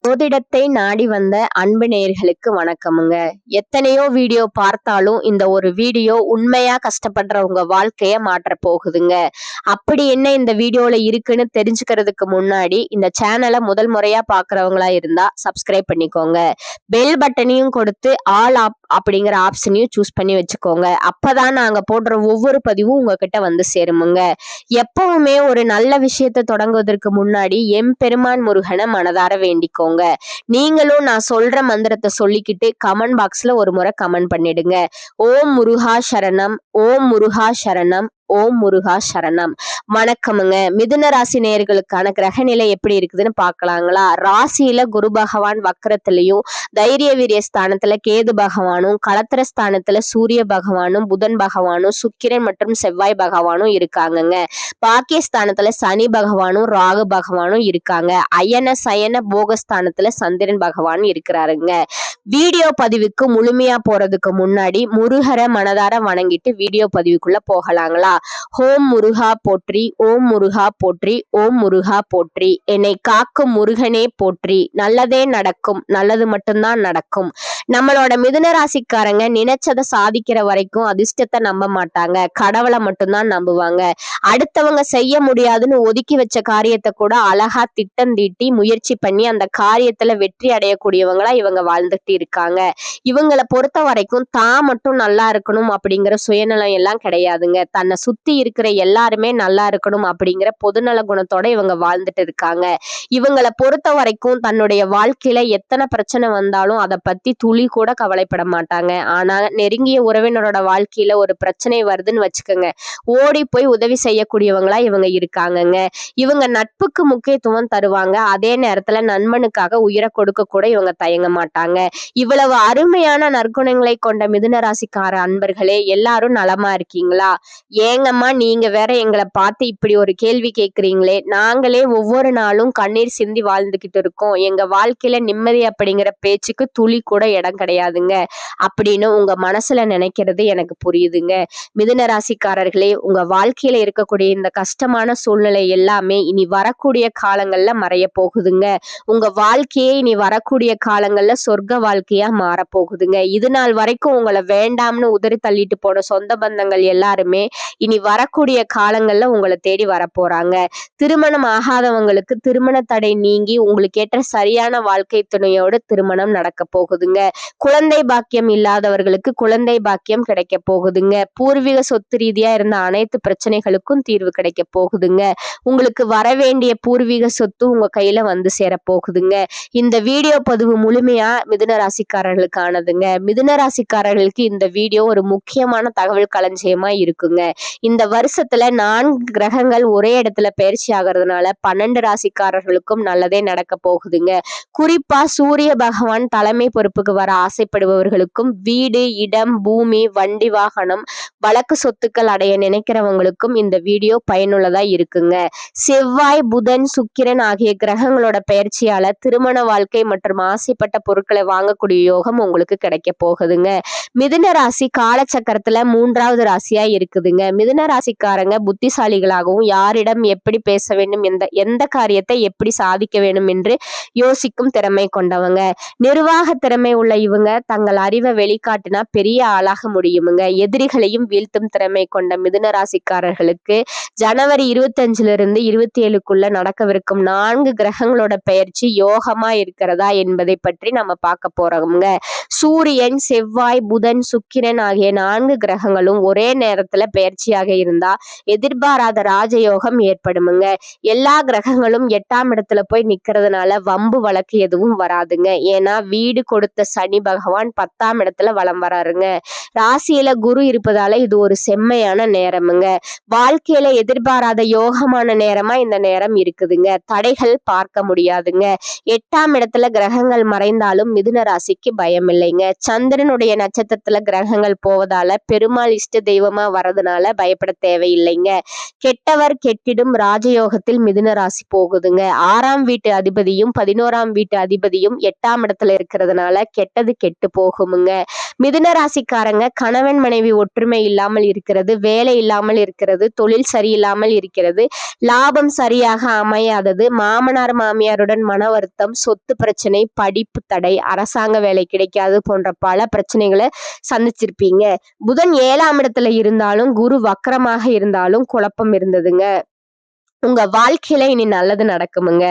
ஜோதிடத்தை நாடி வந்த அன்பு நேயர்களுக்கு வணக்கமுங்க. எத்தனையோ வீடியோ பார்த்தாலும் இந்த ஒரு வீடியோ உண்மையா கஷ்டப்படுறவங்க வாழ்க்கைய மாற்ற போகுதுங்க. அப்படி என்ன இந்த வீடியோல இருக்குன்னு தெரிஞ்சுக்கிறதுக்கு முன்னாடி இந்த சேனலை முதல் முறையா பாக்குறவங்களா இருந்தா சப்ஸ்கிரைப் பண்ணிக்கோங்க. பெல் பட்டனையும் கொடுத்து ஆல் அப்படிங்கிற ஆப்ஷனையும் சூஸ் பண்ணி வச்சுக்கோங்க. அப்பதான் நாங்க போடுற ஒவ்வொரு பதிவும் உங்ககிட்ட வந்து சேருமுங்க. எப்பவுமே ஒரு நல்ல விஷயத்தை தொடங்குவதற்கு முன்னாடி எம்பெருமான் முருகனை மனதார வேண்டிக்கோங்க. நீங்களும் நான் சொல்ற மந்திரத்தை சொல்லிக்கிட்டு கமெண்ட் பாக்ஸ்ல ஒரு முறை கமெண்ட் பண்ணிடுங்க. ஓம் முருகா சரணம், ஓம் முருகா சரணம், ஓம் முருகா சரணம். வணக்கமுங்க. மிதுன ராசி நேயர்களுக்கான கிரக நிலை எப்படி இருக்குதுன்னு பாக்கலாங்களா? ராசியில குரு பகவான் வக்கரத்திலையும், தைரிய வீரிய ஸ்தானத்துல கேது பகவானும், களத்திர ஸ்தானத்துல சூரிய பகவானும், புதன் பகவானும், சுக்கிரன் மற்றும் செவ்வாய் பகவானும் இருக்காங்கங்க. பாக்கியஸ்தானத்துல சனி பகவானும் ராகு பகவானும் இருக்காங்க. அயன சயன போகஸ்தானத்துல சந்திரன் பகவான் இருக்கிறாருங்க. வீடியோ பதிவுக்கு முழுமையா போறதுக்கு முன்னாடி முருகரை மனதார வணங்கிட்டு வீடியோ பதிவுக்குள்ள போகலாங்களா? ஓம் முருகா போற்றி, ஓம் முருகா போற்றி, ஓம் முருகா போற்றி. என்னை காக்கும் முருகனே போற்றி. நல்லதே நடக்கும், நல்லது மட்டும்தான் நடக்கும். நம்மளோட மிதுன ராசிக்காரங்க நினைச்சதை சாதிக்கிற வரைக்கும் அதிர்ஷ்டத்தை நம்ப மாட்டாங்க, கடவுளை மட்டும்தான் நம்புவாங்க. அடுத்தவங்க செய்ய முடியாதுன்னு ஒதுக்கி வச்ச காரியத்தை கூட அழகா திட்டம் தீட்டி முயற்சி பண்ணி அந்த காரியத்துல வெற்றி அடையக்கூடியவங்களா இவங்க வாழ்ந்துட்டு இருக்காங்க. இவங்களை பொறுத்த வரைக்கும் தான் மட்டும் நல்லா இருக்கணும் அப்படிங்கிற சுயநலம் எல்லாம் கிடையாதுங்க. தன்னை சுத்தி இருக்கிற எல்லாருமே நல்லா இருக்கணும் அப்படிங்கிற பொதுநல குணத்தோட இவங்க வாழ்ந்துட்டு இருக்காங்க. இவங்களை பொறுத்த வரைக்கும் தன்னுடைய வாழ்க்கையில எத்தனை பிரச்சனை வந்தாலும் அதை பத்தி துளி கூட கவலைப்பட மாட்டாங்க. ஆனா நெருங்கிய உறவினரோட வாழ்க்கையில ஒரு பிரச்சனை வருதுன்னு வச்சுக்கோங்க, ஓடி போய் உதவி செய்யக்கூடியவங்களா இவங்க இருக்காங்கங்க. இவங்க நட்புக்கு முக்கியத்துவம் தருவாங்க. அதே நேரத்துல நண்பனுக்காக உயிரை கொடுக்க கூட இவங்க தயங்க மாட்டாங்க. இவ்வளவு அருமையான நற்குணங்களை கொண்ட மிதுன ராசிக்கார அன்பர்களே, எல்லாரும் நலமா இருக்கீங்களா? ஏங்கம்மா நீங்க வேற எங்களை பார்த்து இப்படி ஒரு கேள்வி கேட்குறீங்களே, நாங்களே ஒவ்வொரு நாளும் கண்ணீர் சிந்தி வாழ்ந்துகிட்டு இருக்கோம், எங்க வாழ்க்கையில நிம்மதி அப்படிங்கிற பேச்சுக்கு துளி கூட இடம் கிடையாதுங்க அப்படின்னு உங்க மனசுல நினைக்கிறது எனக்கு புரியுதுங்க. மிதுன ராசிக்காரர்களே, உங்க வாழ்க்கையில இருக்கக்கூடிய இந்த கஷ்டமான சூழ்நிலை எல்லாமே இனி வரக்கூடிய காலங்கள்ல மறைய போகுதுங்க. உங்க வாழ்க்கையே இனி வரக்கூடிய காலங்கள்ல சொர்க்க வாழ்க்கையா மாற போகுதுங்க. இது நாள் வரைக்கும் உங்களை வேண்டாம்னு உதறி தள்ளிட்டு போன சொந்த பந்தங்கள் எல்லாருமே இனி வரக்கூடிய காலங்கள்ல உங்களை தேடி வரப்போறாங்க. திருமணம் ஆகாதவங்களுக்கு திருமண தடை நீங்கி உங்களுக்கு ஏற்ற சரியான வாழ்க்கை துணையோடு திருமணம் நடக்க போகுதுங்க. குழந்தை பாக்கியம் இல்லாதவர்களுக்கு குழந்தை பாக்கியம் கிடைக்க போகுதுங்க. பூர்வீக சொத்து ரீதியா இருந்த அனைத்து பிரச்சனைகளுக்கும் தீர்வு கிடைக்க போகுதுங்க. உங்களுக்கு வர வேண்டிய பூர்வீக சொத்து உங்க கையில வந்து சேர போகுதுங்க. இந்த வீடியோ பதிவு முழுமையா மிதுன ராசிக்காரர்களுக்கானதுங்க. மிதுன ராசிக்காரர்களுக்கு இந்த வீடியோ ஒரு முக்கியமான தகவல் களஞ்சியமா இருக்குங்க. இந்த வருஷத்துல 4 கிரகங்கள் ஒரே இடத்துல பயிற்சி ஆகிறதுனால 12 ராசிக்காரர்களுக்கும் நல்லதே நடக்க போகுதுங்க. குறிப்பா சூரிய பகவான் தலைமை பொறுப்புக்கு வர ஆசைப்படுபவர்களுக்கும், வீடு, இடம், பூமி, வண்டி, வாகனம், வழக்கு சொத்துக்கள் அடைய நினைக்கிறவங்களுக்கும் இந்த வீடியோ பயனுள்ளதா இருக்குங்க. செவ்வாய், புதன், சுக்கிரன் ஆகிய கிரகங்களோட பயிற்சியால திருமண வாழ்க்கை மற்றும் ஆசைப்பட்ட பொருட்களை வாங்கக்கூடிய யோகம் உங்களுக்கு கிடைக்க போகுதுங்க. மிதுன ராசி காலச்சக்கரத்துல 3வது ராசியா இருக்குதுங்க. மிதுன ராசிக்காரங்க புத்திசாலிகளாகவும் யாரிடம் எப்படி பேச வேண்டும், எந்த காரியத்தை எப்படி சாதிக்க வேண்டும் என்று யோசிக்கும் திறமை கொண்டவங்க. நிர்வாக திறமை உள்ள இவங்க தங்கள் அறிவை வெளிக்காட்டினா பெரிய ஆளாக முடியுமுங்க. எதிரிகளையும் வீழ்த்தும் திறமை கொண்ட மிதுன ராசிக்காரர்களுக்கு ஜனவரி 25 27க்குள்ள நடக்கவிருக்கும் 4 கிரகங்களோட பெயர்ச்சி யோகமா இருக்கிறதா என்பதை பற்றி நம்ம பார்க்க போறோம்ங்க. சூரியன், செவ்வாய், புதன், சுக்கிரன் ஆகிய 4 கிரகங்களும் ஒரே நேரத்துல பெயர்ச்சியாக இருந்தா எதிர்பாராத ராஜயோகம் ஏற்படுமுங்க. எல்லா கிரகங்களும் 8ஆம் இடத்துல போய் நிக்கிறதுனால வம்பு வழக்கு எதுவும் வராதுங்க. ஏன்னா வீடு கொடுத்த சனி பகவான் 10ஆம் இடத்துல வலம் வராருங்க. ராசியில குரு இருப்பதால இது ஒரு செம்மையான நேரமுங்க. வாழ்க்கையில எதிர்பாராத யோகமான நேரமா இந்த நேரம் இருக்குதுங்க. தடைகள் பார்க்க முடியாதுங்க. 8ஆம் இடத்துல கிரகங்கள் மறைந்தாலும் மிதுன ராசிக்கு பயம் இல்லைங்க. சந்திரனுடைய நட்சத்திரத்துல கிரகங்கள் போவதால பெருமாள் இஷ்ட தெய்வமா வரதுனால பயப்பட தேவையில்லைங்க. கெட்டவர் கெட்டிடும் ராஜயோகத்தில் மிதுன ராசி போகுதுங்க. 6ஆம் வீட்டு அதிபதியும் 11ஆம் வீட்டு அதிபதியும் 8ஆம் இடத்துல இருக்கிறதுனால கெட்டது கெட்டு போகுமுங்க. மிதுன ராசிக்காரங்க கணவன் மனைவி ஒற்றுமை இல்லாமல் இருக்கிறது, வேலை இல்லாமல் இருக்கிறது, தொழில் சரியில்லாமல் இருக்கிறது, லாபம் சரியாக அமையாதது, மாமனார் மாமியாருடன் மன வருத்தம், சொத்து பிரச்சனை, படிப்பு தடை, அரசாங்க வேலை கிடைக்காது போன்ற பல பிரச்சனைகளை சந்திச்சிருப்பீங்க. புதன் 7ஆம் இடத்துல இருந்தாலும் குரு வக்கரமாக இருந்தாலும் குழப்பம் இருந்ததுங்க. உங்க வாழ்க்கையில இனி நல்லது நடக்குமுங்க.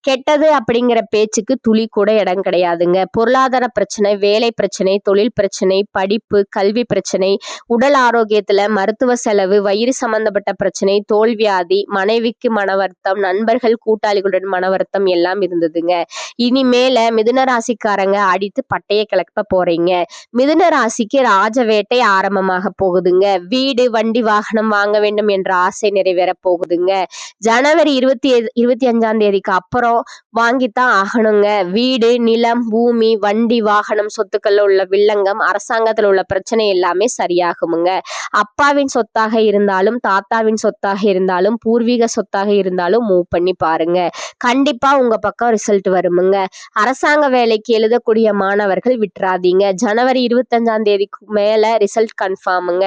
கெட்டது அப்படிங்கிற பேச்சுக்கு துளி கூட இடம் கிடையாதுங்க. பொருளாதார பிரச்சனை, வேலை பிரச்சனை, தொழில் பிரச்சனை, படிப்பு, கல்வி பிரச்சனை, உடல் ஆரோக்கியத்துல மருத்துவ செலவு, வயிறு சம்பந்தப்பட்ட பிரச்சனை, தோல்வியாதி, மனைவிக்கு மன வருத்தம், நண்பர்கள் கூட்டாளிகளுடன் மன வருத்தம் எல்லாம் இருந்ததுங்க. இனிமேல மிதுன ராசிக்காரங்க அடித்து பட்டைய கிளப்ப போறீங்க. மிதுன ராசிக்கு ராஜ வேட்டை ஆரம்பமாக போகுதுங்க. வீடு, வண்டி, வாகனம் வாங்க வேண்டும் என்ற ஆசை நிறைவேற போகுதுங்க. ஜனவரி 25ஆம் தேதிக்கு அப்புறம் வாங்கித்தான் ஆகணுங்க. வீடு, நிலம், பூமி, வண்டி, வாகனம், சொத்துக்கள்ல உள்ள வில்லங்கம், அரசாங்கத்துல உள்ள பிரச்சனை எல்லாமே சரியாகுமுங்க. அப்பாவின் சொத்தாக இருந்தாலும், தாத்தாவின் சொத்தாக இருந்தாலும், பூர்வீக சொத்தாக இருந்தாலும் மூவ் பண்ணி பாருங்க. கண்டிப்பா உங்க பக்கம் ரிசல்ட் வருமுங்க. அரசாங்க வேலைக்கு எழுதக்கூடிய மாணவர்கள் விட்டுறாதீங்க. ஜனவரி 25ஆம் தேதிக்கு மேல ரிசல்ட் கன்ஃபார்முங்க.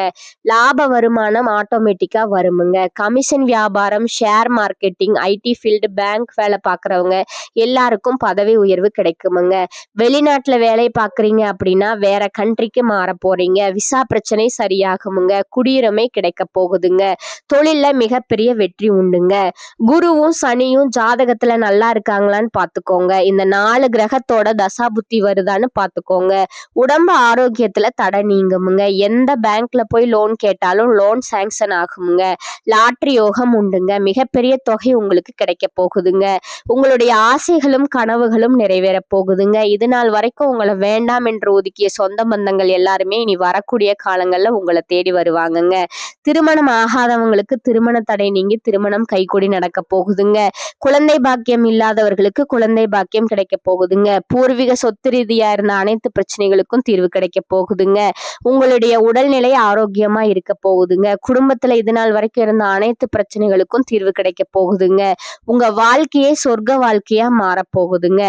லாப வருமானம் ஆட்டோமேட்டிக்கா வருமுங்க. கமிஷன் வியாபாரம், share marketing, IT field, bank வேலை பார்க்குறவங்க எல்லாருக்கும் பதவி உயர்வு கிடைக்குமுங்க. வெளிநாட்டுல வேலை பார்க்குறீங்க அப்படின்னா வேற கண்ட்ரிக்கு மாற போறீங்க. விசா பிரச்சனை சரியாகுமுங்க. குடியுரிமை கிடைக்க போகுதுங்க. தொழில்ல மிகப்பெரிய வெற்றி உண்டுங்க. குருவும் சனியும் ஜாதகத்துல நல்லா இருக்காங்களான்னு பாத்துக்கோங்க. இந்த 4 கிரகத்தோட தசா புத்தி வருதான்னு பாத்துக்கோங்க. உடம்பு ஆரோக்கியத்துல தடை நீங்குமுங்க. எந்த பேங்க்ல போய் லோன் கேட்டாலும் லோன் சாங்ஷன் ஆகுமுங்க. லாட்ரி யோகம் உண்டுங்க. மிகப்பெரிய தொகை உங்களுக்கு கிடைக்க போகுதுங்க. உங்களுடைய ஆசைகளும் கனவுகளும் நிறைவேற போகுதுங்க. இது நாள் வரைக்கும் உங்களை வேண்டாம் என்று ஒதுக்கிய சொந்த பந்தங்கள் எல்லாருமே இனி வரக்கூடிய காலங்கள்ல உங்களை தேடி வருவாங்கங்க. திருமணம் ஆகாதவங்களுக்கு திருமண தடை நீங்கி திருமணம் கைகூடி நடக்க போகுதுங்க. குழந்தை பாக்கியம் இல்லாதவர்களுக்கு குழந்தை பாக்கியம் கிடைக்க போகுதுங்க. பூர்வீக சொத்து ரீதியா இருந்த அனைத்து பிரச்சனைகளுக்கும் தீர்வு கிடைக்க போகுதுங்க. உங்களுடைய உடல்நிலை ஆரோக்கியமா இருக்க போகுதுங்க. குடும்பத்துல இது நாள் வரைக்கும் இருந்த அனைத்து பிரச்சனைகளுக்கும் தீர்வு கிடைக்க போகுதுங்க. உங்க வாழ்க்கையே சொர்க்க வாழ்க்கையா மாறப்போகுதுங்க.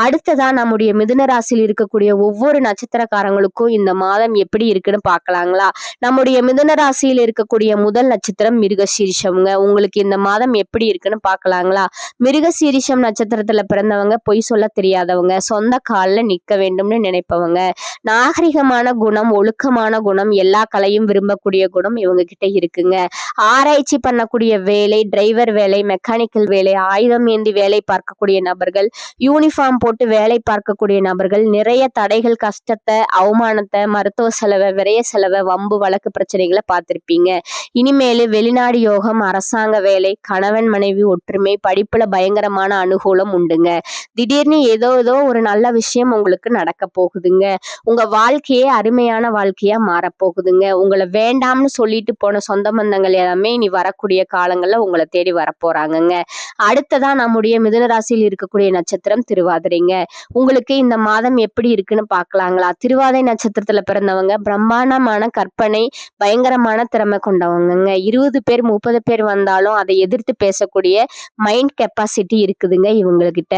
அடுத்ததா நம்முடைய மிதுன ராசியில் இருக்கக்கூடிய ஒவ்வொரு நட்சத்திரக்காரங்களுக்கும் இந்த மாதம் எப்படி இருக்குன்னு பார்க்கலாங்களா? நம்முடைய மிதுன ராசியில் இருக்கக்கூடிய முதல் நட்சத்திரம் மிருகசீரிஷம்ங்க. உங்களுக்கு இந்த மாதம் எப்படி இருக்குன்னு பார்க்கலாங்களா? மிருகசீரிஷம் நட்சத்திரத்துல பிறந்தவங்க பொய் சொல்ல தெரியாதவங்க, சொந்த கால்ல நிக்க வேண்டும்னு நினைப்பவங்க, நாகரிகமான குணம், ஒழுக்கமான குணம், எல்லா கலையும் விரும்பக்கூடிய குணம் இவங்க கிட்ட இருக்குங்க. ஆராய்ச்சி பண்ணக்கூடிய வேலை, டிரைவர் வேலை, மெக்கானிக்கல் வேலை, ஆயுதம் ஏந்தி வேலை பார்க்கக்கூடிய நபர்கள், யூனிஃபார்ம் போட்டு வேலை பார்க்கக்கூடிய நபர்கள், நிறைய தடைகள், கஷ்டத்தை, அவமானத்தை, மருத்துவ செலவை, விரைய செலவை, வம்பு வழக்கு பிரச்சனைகளை பார்த்திருப்பீங்க. இனிமேலு வெளிநாடு யோகம், அரசாங்க வேலை, கணவன் மனைவி ஒற்றுமை, படிப்புல பயங்கரமான அனுகூலம் உண்டுங்க. திடீர்னு ஏதோ ஒரு நல்ல விஷயம் உங்களுக்கு நடக்க போகுதுங்க. உங்க வாழ்க்கையே அருமையான வாழ்க்கையா மாறப்போகுதுங்க. உங்களை வேண்டாம்னு சொல்லிட்டு போன சொந்த பந்தங்கள் எல்லாமே இனி வரக்கூடிய காலங்கள்ல உங்களை தேடி வரப்போறாங்கங்க. அடுத்ததா நம்முடைய மிதுன ராசியில் இருக்கக்கூடிய நட்சத்திரம் திருவாதிரைங்க. உங்களுக்கு இந்த மாதம் எப்படி இருக்குன்னு பார்க்கலாங்களா? திருவாதிரை நட்சத்திரத்துல பிறந்தவங்க பிரம்மாண்டமான கற்பனை, பயங்கரமான திறமை கொண்டவங்கங்க. 20 பேர் 30 பேர் வந்தாலும் அதை எதிர்த்து பேசக்கூடிய மைண்ட் கெப்பாசிட்டி இருக்குதுங்க இவங்ககிட்ட.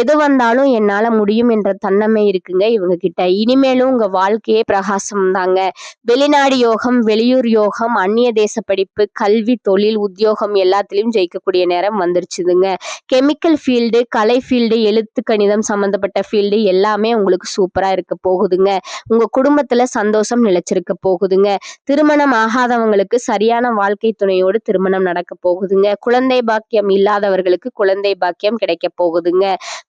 எது வந்தாலும் என்னால முடியும் என்ற தன்னமை இருக்குங்க இவங்க கிட்ட. இனிமேலும் உங்க வாழ்க்கையே பிரகாசம் தாங்க. வெளிநாடு யோகம், வெளியூர் யோகம், அந்நிய தேச படிப்பு, கல்வி, தொழில், உத்தியோகம் எல்லாத்திலையும் ஜெயிக்கக்கூடிய நேரம் வந்துருச்சுதுங்க. கெமிக்கல் ஃபீல்டு, கலை ஃபீல்டு, எழுத்து கணிதம் சம்பந்தப்பட்ட ஃபீல்டு எல்லாமே உங்களுக்கு சூப்பரா இருக்க போகுதுங்க. உங்க குடும்பத்துல சந்தோஷம் நிலைச்சிருக்க போகுதுங்க. திருமணம் ஆகாதவங்களுக்கு சரியான வாழ்க்கை துணையோடு திருமணம் நடக்க போகுதுங்க. குழந்தை பாக்கியம் இல்லாதவர்களுக்கு குழந்தை பாக்கியம் கிடைக்க போகுதுங்க.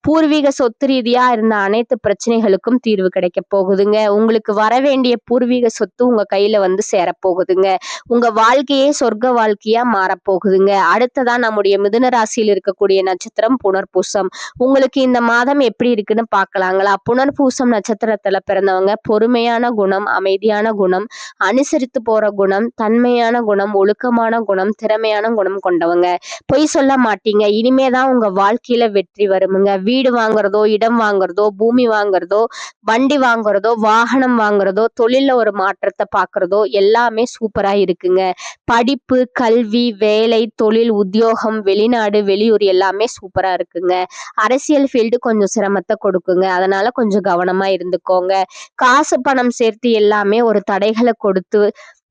பூர்வீக சொத்து ரீதியா இருந்த அனைத்து பிரச்சனைகளுக்கும் தீர்வு கிடைக்க போகுதுங்க. உங்களுக்கு வர வேண்டிய பூர்வீக சொத்து உங்க கையில வந்து சேரப்போகுதுங்க. உங்க வாழ்க்கையே சொர்க்க வாழ்க்கையா மாறப்போகுதுங்க. அடுத்ததா நம்முடைய மிதுன ராசியில் இருக்கக்கூடிய நட்சத்திரம் புனர்பூசம். உங்களுக்கு இந்த மாதம் எப்படி இருக்குன்னு பார்க்கலாங்களா? புனர்பூசம் நட்சத்திரத்துல பிறந்தவங்க பொறுமையான குணம், அமைதியான குணம், அனுசரித்து போற குணம், தன்மையான குணம், ஒழுக்கமான குணம், திறமையான குணம் கொண்டவங்க. பொய் சொல்ல மாட்டீங்க. இனிமேதான் உங்க வாழ்க்கையில வெற்றி வருமுங்க. வீடு வாங்குறதோ, இடம் வாங்குறதோ, பூமி வாங்குறதோ, வண்டி வாங்குறதோ, வாகனம் வாங்குறதோ, தொழில்ல ஒரு மாற்றத்தை பார்க்கறதோ எல்லாமே சூப்பரா இருக்குங்க. படிப்பு, கல்வி, வேலை, தொழில், உத்தியோகம், வெளிநாடு, வெளியூர் எல்லாமே சூப்பரா இருக்குங்க. அரசியல் ஃபீல்டு கொஞ்சம் சிரமத்தை கொடுக்குங்க. அதனால கொஞ்சம் கவனமா இருந்துக்கோங்க. காசு பணம் சேர்த்து எல்லாமே ஒரு தடைகளை கொடுத்து,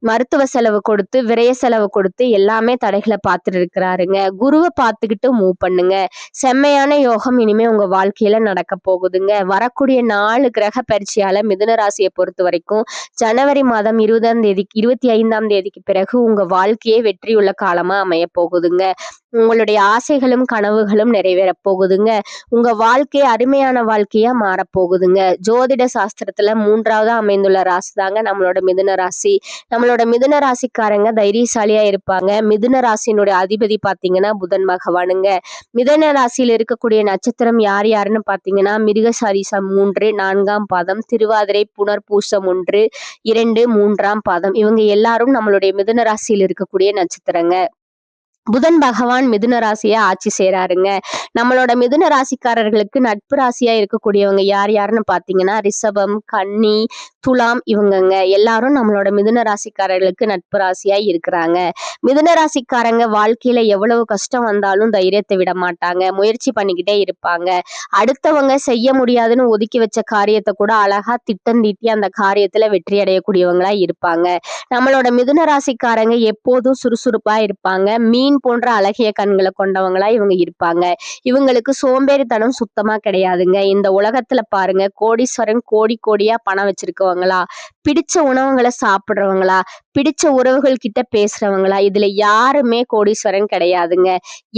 மருத்துவ செலவு கொடுத்து, விரய செலவு கொடுத்து எல்லாமே தடைகளை பார்த்துட்டு இருக்கிறாருங்க. குருவை பார்த்துக்கிட்டு மூவ் பண்ணுங்க. செம்மையான யோகம் இனிமே உங்க வாழ்க்கையில நடக்க போகுதுங்க. வரக்கூடிய 4 கிரக பயிற்சியால மிதுன ராசியை பொறுத்த வரைக்கும் ஜனவரி மாதம் 25ஆம் தேதிக்கு பிறகு உங்க வாழ்க்கையே வெற்றியுள்ள காலமா அமைய போகுதுங்க. உங்களுடைய ஆசைகளும் கனவுகளும் நிறைவேற போகுதுங்க. உங்க வாழ்க்கை அருமையான வாழ்க்கையா மாறப்போகுதுங்க. ஜோதிட சாஸ்திரத்துல 3ஆவதா அமைந்துள்ள ராசி தாங்க நம்மளோட மிதுன ராசி. நம்மளோட மிதுன ராசிக்காரங்க தைரியசாலியா இருப்பாங்க. மிதுன ராசியினுடைய அதிபதி பாத்தீங்கன்னா புதன் பகவானுங்க. மிதுன ராசியில் இருக்கக்கூடிய நட்சத்திரம் யார் யாருன்னு பாத்தீங்கன்னா மிருகசீரிஷம் 3, 4ஆம் பாதம், திருவாதிரை, புனர்பூசம் 1, 2, 3ஆம் பாதம். இவங்க எல்லாரும் நம்மளுடைய மிதுன ராசியில் இருக்கக்கூடிய நட்சத்திரங்க. புதன் பகவான் மிதுன ராசியை ஆட்சி செய்றாருங்க. நம்மளோட மிதுன ராசிக்காரர்களுக்கு நட்பு ராசியா இருக்கக்கூடியவங்க யார் யாருன்னு பாத்தீங்கன்னா ரிஷபம், கன்னி, துலாம் இவங்கங்க எல்லாரும் நம்மளோட மிதுன ராசிக்காரர்களுக்கு நட்பு ராசியா இருக்கிறாங்க. மிதுன ராசிக்காரங்க வாழ்க்கையில எவ்வளவு கஷ்டம் வந்தாலும் தைரியத்தை விட மாட்டாங்க. முயற்சி பண்ணிக்கிட்டே இருப்பாங்க. அடுத்தவங்க செய்ய முடியாதுன்னு ஒதுக்கி வச்ச காரியத்தை கூட அழகா திட்டம் தீட்டி அந்த காரியத்துல வெற்றி அடையக்கூடியவங்களா இருப்பாங்க. நம்மளோட மிதுன ராசிக்காரங்க எப்போதும் சுறுசுறுப்பா இருப்பாங்க. மீன் போன்ற அழகிய கண்களை கொண்டவங்களா இவங்க இருப்பாங்க. இவங்களுக்கு சோம்பேறித்தனம் சுத்தமா கிடையாதுங்க. இந்த உலகத்துல பாருங்க, கோடீஸ்வரன் கோடி கோடியா பணம் வச்சிருக்கவங்களா, பிடிச்ச உணவுகளை சாப்பிடுறவங்களா, பிடிச்ச உறவுகள் கிட்ட பேசுறவங்களா, இதுல யாருமே கோடீஸ்வரன் கிடையாதுங்க.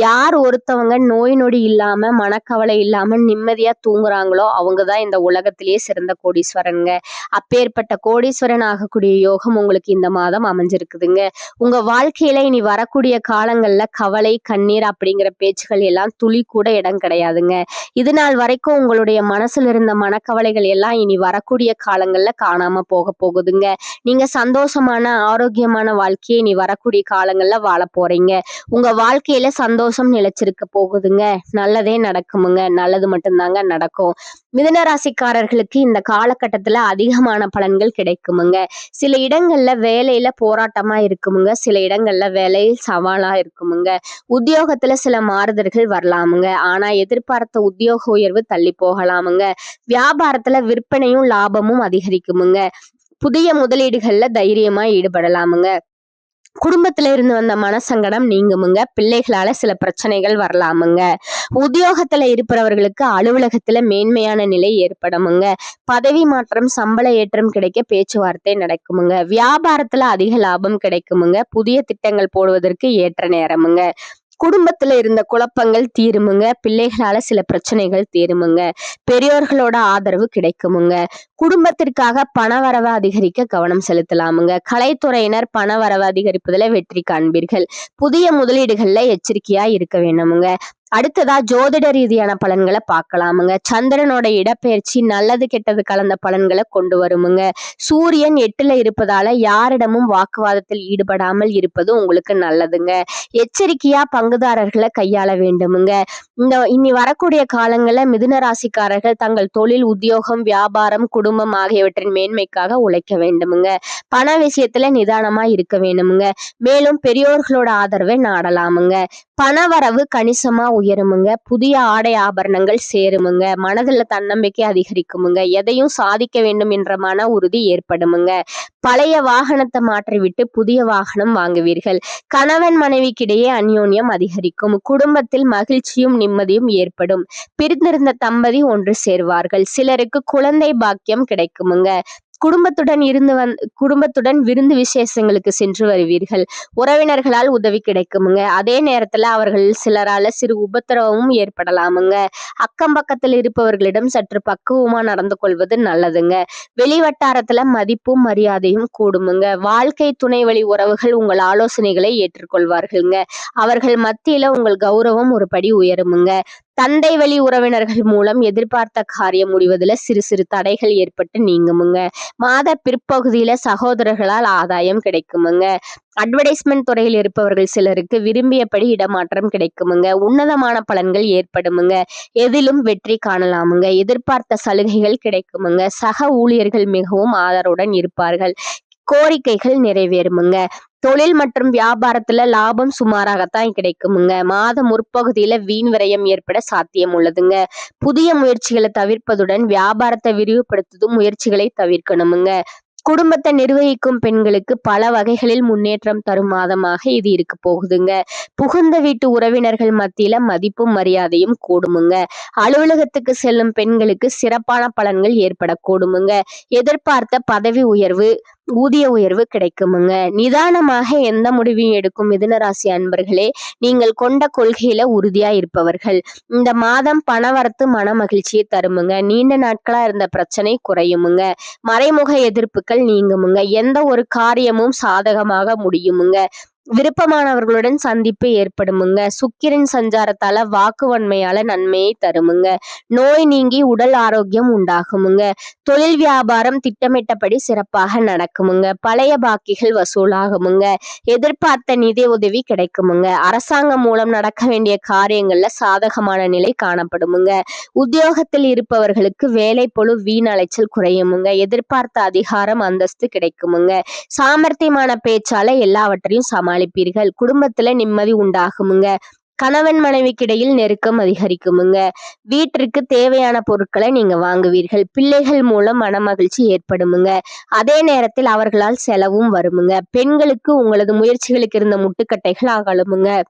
யார் ஒருத்தவங்க நோய் நொடி இல்லாம, மனக்கவலை இல்லாம நிம்மதியா தூங்குறாங்களோ அவங்கதான் இந்த உலகத்திலேயே சிறந்த கோடீஸ்வரனுங்க. அப்பேற்பட்ட கோடீஸ்வரன் ஆகக்கூடிய யோகம் உங்களுக்கு இந்த மாதம் அமைஞ்சிருக்குதுங்க. உங்க வாழ்க்கையில இனி வரக்கூடிய காலங்கள்ல கவலை, கண்ணீர் அப்படிங்கிற பேச்சுகள் எல்லாம் துளி கூட இடம் கிடையாதுங்க. இது நாள் வரைக்கும் உங்களுடைய மனசுல இருந்த மனக்கவலைகள் எல்லாம் இனி வரக்கூடிய காலங்கள்ல காணாம போக போகுதுங்க. நீங்க சந்தோஷமான ஆரோக்கியமான வாழ்க்கையை இனி வரக்கூடிய காலங்கள்ல வாழ போறீங்க. உங்க வாழ்க்கையில சந்தோஷம் நிலைச்சிருக்க போகுதுங்க. நல்லதே நடக்குமுங்க. நல்லது மட்டும்தாங்க நடக்கும். மிதுன ராசிக்காரர்களுக்கு இந்த காலகட்டத்துல அதிகமான பலன்கள் கிடைக்குமுங்க. சில இடங்கள்ல வேலையில போராட்டமா இருக்குமுங்க. சில இடங்கள்ல வேலையில் சவாலா இருக்குமுங்க. உத்தியோகத்துல சில மாறுதல்கள் வரலாமுங்க. ஆனா எதிர்பார்த்த உத்தியோக உயர்வு தள்ளி போகலாமுங்க. வியாபாரத்துல விற்பனையும் லாபமும் அதிகரிக்குமுங்க. புதிய முதலீடுகள்ல தைரியமா ஈடுபடலாமுங்க. குடும்பத்துல இருந்து வந்த மனசங்கடம் நீங்குமுங்க. பிள்ளைகளால சில பிரச்சனைகள் வரலாமுங்க. உத்தியோகத்துல இருப்பவர்களுக்கு அலுவலகத்துல மேன்மையான நிலை ஏற்படுமுங்க. பதவி மாற்றம், சம்பள ஏற்றம் கிடைக்க பேச்சுவார்த்தை நடக்குமுங்க. வியாபாரத்துல அதிக லாபம் கிடைக்குமுங்க. புதிய திட்டங்கள் போடுவதற்கு ஏற்ற நேரமுங்க. குடும்பத்துல இருந்த குழப்பங்கள் தீருமுங்க. பிள்ளைகளால சில பிரச்சனைகள் தீருமுங்க. பெரியோர்களோட ஆதரவு கிடைக்குமுங்க. குடும்பத்திற்காக பணவரவு அதிகரிக்க கவனம் செலுத்தலாமுங்க. கலைத்துறையினர் பணவரவு அதிகரிப்பதில் வெற்றி காண்பீர்கள். புதிய முதலீடுகள்ல எச்சரிக்கையா இருக்க வேணுமுங்க. அடுத்ததா ஜோதிட ரீதியான பலன்களை பார்க்கலாமுங்க. சந்திரனோட இடப்பெயர்ச்சி நல்லது கெட்டது கலந்த பலன்களை கொண்டு வருமுங்க. சூரியன் 8ல இருப்பதால யாரிடமும் வாக்குவாதத்தில் ஈடுபடாமல் இருப்பது உங்களுக்கு நல்லதுங்க. எச்சரிக்கையா பங்குதாரர்களை கையாள வேண்டுமுங்க. இனி வரக்கூடிய காலங்கள்ல மிதுன ராசிக்காரர்கள் தங்கள் தொழில், உத்தியோகம், வியாபாரம், குடும்பம் ஆகியவற்றின் மேன்மைக்காக உழைக்க வேண்டுமுங்க. பண விஷயத்துல நிதானமா இருக்க வேணுமுங்க. மேலும் பெரியோர்களோட ஆதரவை நாடலாமுங்க. பணவரவு கணிசமா உயருமுங்க. புதிய ஆடை ஆபரணங்கள் சேருமுங்க. மனதுல தன்னம்பிக்கை அதிகரிக்குமுங்க. எதையும் சாதிக்க வேண்டும் என்ற மன உறுதி ஏற்படுமுங்க. பழைய வாகனத்தை மாற்றிவிட்டு புதிய வாகனம் வாங்குவீர்கள். கணவன் மனைவிக்கிடையே அந்யோன்யம் அதிகரிக்கும். குடும்பத்தில் மகிழ்ச்சியும் நிம்மதியும் ஏற்படும். பிரிந்திருந்த தம்பதி ஒன்று சேர்வார்கள். சிலருக்கு குழந்தை பாக்கியம் கிடைக்குமுங்க. குடும்பத்துடன் விருந்து விசேஷங்களுக்கு சென்று வருவீர்கள். உறவினர்களால் உதவி கிடைக்குமுங்க. அதே நேரத்துல அவர்கள் சிலரால சிறு உபத்திரவமும் ஏற்படலாமுங்க. அக்கம் பக்கத்தில் இருப்பவர்களிடம் சற்று பக்குவமா நடந்து கொள்வது நல்லதுங்க. வெளிவட்டாரத்துல மதிப்பும் மரியாதையும் கூடுமுங்க. வாழ்க்கை துணை வழி உறவுகள் உங்கள் ஆலோசனைகளை ஏற்றுக்கொள்வார்கள்ங்க. அவர்கள் மத்தியில உங்கள் கௌரவம் ஒரு படி உயருமுங்க. தந்தை வழி உறவினர்கள் மூலம் எதிர்பார்த்த காரியம் முடிவதில் சிறு சிறு தடைகள் ஏற்பட்டு நீங்குமுங்க. மாத பிற்பகுதியில சகோதரர்களால் ஆதாயம் கிடைக்குமுங்க. அட்வர்டைஸ்மெண்ட் துறையில் இருப்பவர்கள் சிலருக்கு விரும்பியபடி இடமாற்றம் கிடைக்குமுங்க. உன்னதமான பலன்கள் ஏற்படுமுங்க. எதிலும் வெற்றி காணலாமுங்க. எதிர்பார்த்த சலுகைகள் கிடைக்குமுங்க. சக ஊழியர்கள் மிகவும் ஆதரவுடன் இருப்பார்கள். கோரிக்கைகள் நிறைவேறுமுங்க. தொழில் மற்றும் வியாபாரத்துல லாபம் சுமாராகத்தான் கிடைக்குமுங்க. மாத முற்பகுதியில வீண் விரயம் ஏற்பட சாத்தியம் உள்ளதுங்க. புதிய முயற்சிகளை தவிர்ப்பதுடன் வியாபாரத்தை விரிவுபடுத்தும் முயற்சிகளை தவிர்க்கணுமுங்க. குடும்பத்தை நிர்வகிக்கும் பெண்களுக்கு பல வகைகளில் முன்னேற்றம் தரும் மாதமாக இது இருக்க போகுதுங்க. புகுந்த வீட்டு உறவினர்கள் மத்தியில மதிப்பும் மரியாதையும் கூடுமுங்க. அலுவலகத்துக்கு செல்லும் பெண்களுக்கு சிறப்பான பலன்கள் ஏற்படக்கூடுமுங்க. எதிர்பார்த்த பதவி உயர்வு, ஊதிய உயர்வு கிடைக்குமுங்க. நிதானமாக எந்த முடிவையும் எடுக்கும் மிதுன ராசி அன்பர்களே, நீங்கள் கொண்ட கொள்கையில உறுதியா இருப்பவர்கள். இந்த மாதம் பணவரத்து மன மகிழ்ச்சியை தருமுங்க. நீண்ட நாட்களா இருந்த பிரச்சனை குறையுமுங்க. மறைமுக எதிர்ப்புகள் நீங்குமுங்க. எந்த ஒரு காரியமும் சாதகமாக முடியுமுங்க. விருப்பமானவர்களுடன் சந்திப்பு ஏற்படுமுங்க. சுக்கிரன் சஞ்சாரத்தால வாக்குவன்மையால நன்மையை தருமுங்க. நோய் நீங்கி உடல் ஆரோக்கியம் உண்டாகுமுங்க. தொழில் வியாபாரம் திட்டமிட்டபடி சிறப்பாக நடக்குமுங்க. பழைய பாக்கிகள் வசூலாகுமுங்க. எதிர்பார்த்த நிதி உதவி கிடைக்குமுங்க. அரசாங்கம் மூலம் நடக்க வேண்டிய காரியங்கள்ல சாதகமான நிலை காணப்படுமுங்க. உத்தியோகத்தில் இருப்பவர்களுக்கு வேலை பொழு வீண் அலைச்சல் குறையுமுங்க. எதிர்பார்த்த அதிகாரம் அந்தஸ்து கிடைக்குமுங்க. சாமர்த்தியமான பேச்சால எல்லாவற்றையும் சமாளிப்பீர்கள். குடும்பத்துல நிம்மதி உண்டாகுமுங்க. கணவன் மனைவிக்கிடையில் நெருக்கம் அதிகரிக்குமுங்க. வீட்டிற்கு தேவையான பொருட்களை நீங்க வாங்குவீர்கள். பிள்ளைகள் மூலம் மனமகிழ்ச்சி ஏற்படுமுங்க. அதே நேரத்தில் அவர்களால் செலவும் வருமுங்க. பெண்களுக்கு உங்களது முயற்சிகளுக்கு இருந்த முட்டுக்கட்டைகள் அகலுமுங்க.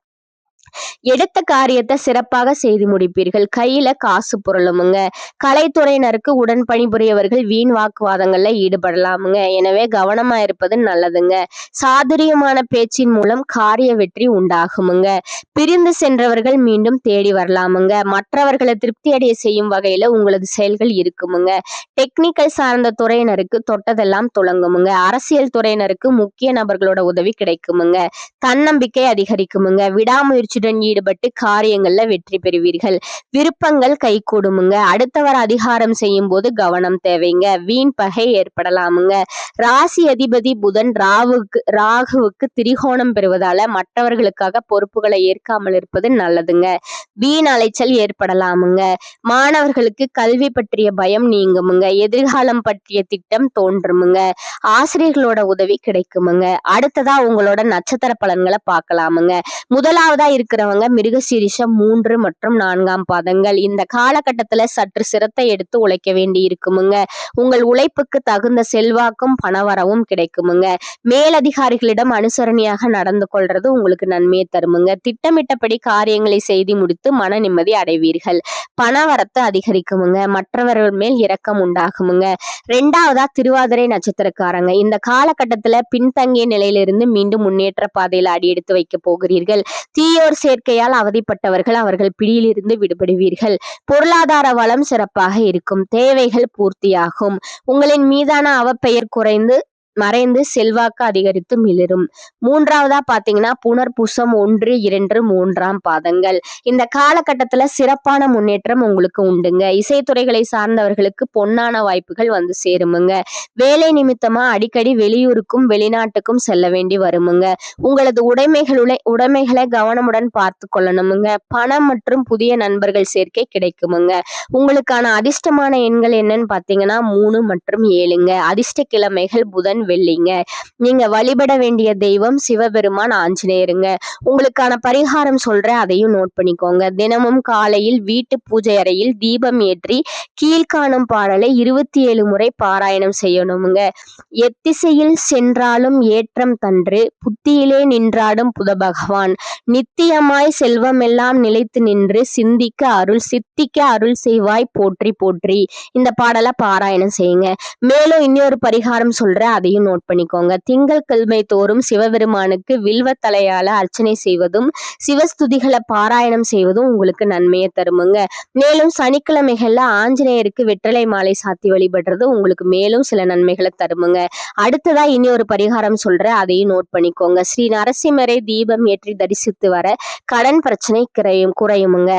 எடுத்த காரியத்தை சிறப்பாக செய்து முடிப்பீர்கள். கையில காசு புரளுமுங்க. கலைத்துறையினருக்கு உடன் பணிபுரியவர்கள் வீண் வாக்குவாதங்கள்ல ஈடுபடலாமுங்க. எனவே கவனமா இருப்பது நல்லதுங்க. சாதுரியமான பேச்சின் மூலம் காரிய வெற்றி உண்டாகுமுங்க. பிரிந்து சென்றவர்கள் மீண்டும் தேடி வரலாமுங்க. மற்றவர்களை திருப்தி அடைய செய்யும் வகையில உங்களது செயல்கள் இருக்குமுங்க. டெக்னிக்கல் சார்ந்த துறையினருக்கு தொட்டதெல்லாம் துளங்குமுங்க. அரசியல் துறையினருக்கு முக்கிய நபர்களோட உதவி கிடைக்குமுங்க. தன்னம்பிக்கை அதிகரிக்குமுங்க. விடாமுயற்சியுடன் ஈடுபட்டு காரியங்கள்ல வெற்றி பெறுவீர்கள். விருப்பங்கள் கைகூடுமுங்க. அடுத்தவர் அதிகாரம் செய்யும் போது கவனம் தேவைங்க. வீண் பகை ஏற்படலாமுங்க. ராசி அதிபதி புதன் ராகுவுக்கு திரிகோணம் பெறுவதால மற்றவர்களுக்காக பொறுப்புகளை ஏற்காமல் இருப்பது நல்லதுங்க. வீண் அலைச்சல் ஏற்படலாமுங்க. மாணவர்களுக்கு கல்வி பற்றிய பயம் நீங்குமுங்க. எதிர்காலம் பற்றிய திட்டம் தோன்றுமுங்க. ஆசிரியர்களோட உதவி கிடைக்குமுங்க. அடுத்ததா உங்களோட நட்சத்திர பலன்களை பார்க்கலாமுங்க. முதலாவதா இருக்கிறவங்க மிருகசீரிஷம் 3 மற்றும் 4ஆம் பாதங்கள். இந்த காலகட்டத்துல சற்று சிரத்தை எடுத்து உழைக்க வேண்டி இருக்குமுங்க. உங்கள் உழைப்புக்கு தகுந்த செல்வாக்கும் பணவரவும் கிடைக்குமுங்க. மேலதிகாரிகளிடம் அனுசரணையாக நடந்து கொள்றது உங்களுக்கு நன்மையை தருமுங்க. திட்டமிட்டபடி காரியங்களை செய்து முடித்து மன நிம்மதி அடைவீர்கள். பணவரத்து அதிகரிக்குமுங்க. மற்றவர்கள் மேல் இரக்கம் உண்டாகுமுங்க. 2ஆவதா திருவாதிரை நட்சத்திரக்காரங்க. இந்த காலகட்டத்துல பின்தங்கிய நிலையிலிருந்து மீண்டும் முன்னேற்ற பாதையில அடியெடுத்து வைக்க போகிறீர்கள். தீயோர் சேர்க்கையால் அவதிப்பட்டவர்கள் அவர்கள் பிடியிலிருந்து விடுபடுவீர்கள். பொருளாதார வளம் சிறப்பாக இருக்கும். தேவைகள் பூர்த்தியாகும். உங்களின் மீதான அவப்பெயர் மறைந்து செல்வாக்கு அதிகரித்து மிளிரும். 3ஆவதா பாத்தீங்கன்னா புனர்பூசம் 1, 2, 3ஆம் பாதங்கள். இந்த காலகட்டத்துல சிறப்பான முன்னேற்றம் உங்களுக்கு உண்டுங்க. இசைத்துறைகளை சார்ந்தவர்களுக்கு பொன்னான வாய்ப்புகள் வந்து சேருமுங்க. வேலை நிமித்தமா அடிக்கடி வெளியூருக்கும் வெளிநாட்டுக்கும் செல்ல வேண்டி வருமுங்க. உங்களது உடைமைகளை கவனமுடன் பார்த்து கொள்ளணுமுங்க. பணம் மற்றும் புதிய நண்பர்கள் சேர்க்கை கிடைக்குமுங்க. உங்களுக்கான அதிர்ஷ்டமான எண்கள் என்னன்னு பாத்தீங்கன்னா 3 மற்றும் 7ங்க. அதிர்ஷ்ட கிழமைகள் புதன், வெள்ளிங்க. நீங்க வழிபட வேண்டிய தெய்வம் சிவபெருமான், ஆஞ்சநேயருங்க. உங்களுக்கான பரிகாரம் சொல்றேன், அதையும் நோட் பண்ணிக்கோங்க. தினமும் காலையில் வீட்டு பூஜை அறையில் தீபம் ஏற்றி கீழ்காணும் பாடலை 27 முறை பாராயணம் செய்யணுமுங்க. எத்திசையில் சென்றாலும் ஏற்றம் தன்று புத்தியிலே நின்றாடும் புத பகவான், நித்தியமாய் செல்வமெல்லாம் நிலைத்து நின்று சித்திக்க அருள் செய்வாய் போற்றி போற்றி. இந்த பாடலை பாராயணம் செய்யுங்க. மேலும் இன்னொரு பரிகாரம் சொல்றேன், அதையும் நோட் பண்ணிக்கோங்க. திங்கட்கிழமை தோறும் சிவபெருமானுக்கு வில்வ தலையால அர்ச்சனை செய்வதும் சிவஸ்துதிகளை பாராயணம் செய்வதும் உங்களுக்கு நன்மையை தருமுங்க. மேலும் சனிக்கிழமைகள்ல ஆஞ்சநேயருக்கு வெற்றிலை மாலை சாத்தி வழிபடுறது உங்களுக்கு மேலும் சில நன்மைகளை தருமுங்க. அடுத்ததா இனி ஒரு பரிகாரம் சொல்றேன், அதையும் நோட் பண்ணிக்கோங்க. ஸ்ரீ நரசிம்மரை தீபம் ஏற்றி தரிசித்து வர கடன் பிரச்சனை குறையுமுங்க.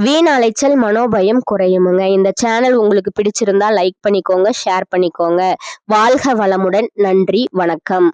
வீண் அலைச்சல் மனோபயம் குறையுமுங்க. இந்த சேனல் உங்களுக்கு பிடிச்சிருந்தா லைக் பண்ணிக்கோங்க, ஷேர் பண்ணிக்கோங்க. வாழ்க வளமுடன். நன்றி, வணக்கம்.